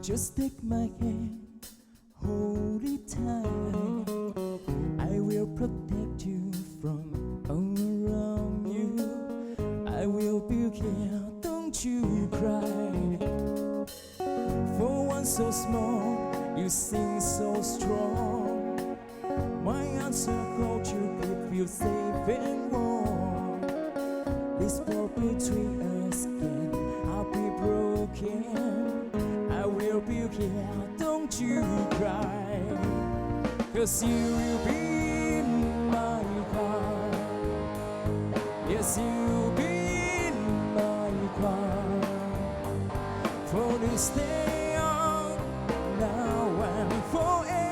Just take my hand, hold it tight. I will protect you from all around you. I will be here, don't you cry. For one so small, you seem so strong. My arms around you keep you safe and warm. This world between us cannot be broken. I will be here, don't you cry. 'Cause you will be in my heart. Yes, you'll be in my heart. For this day on, now and forevermore.